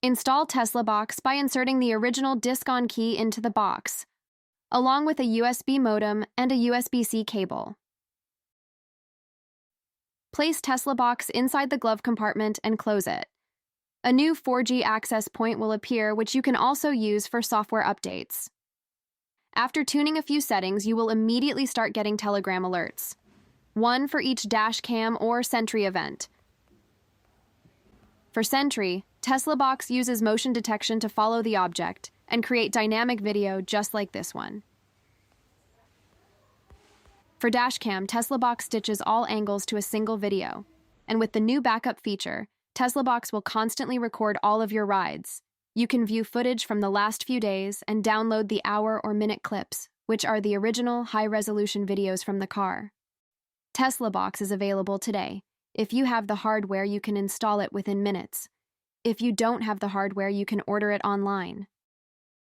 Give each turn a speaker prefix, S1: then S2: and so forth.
S1: Install TeslaBox by inserting the original disc-on key into the box, along with a USB modem and a USB-C cable. Place TeslaBox inside the glove compartment and close it. A new 4G access point will appear, which you can also use for software updates. After tuning a few settings, you will immediately start getting Telegram alerts, one for each dashcam or Sentry event. For Sentry, TeslaBox uses motion detection to follow the object and create dynamic video just like this one. For dashcam, TeslaBox stitches all angles to a single video, and with the new backup feature, TeslaBox will constantly record all of your rides. You can view footage from the last few days and download the hour or minute clips, which are the original high-resolution videos from the car. TeslaBox is available today. If you have the hardware, you can install it within minutes. If you don't have the hardware, you can order it online.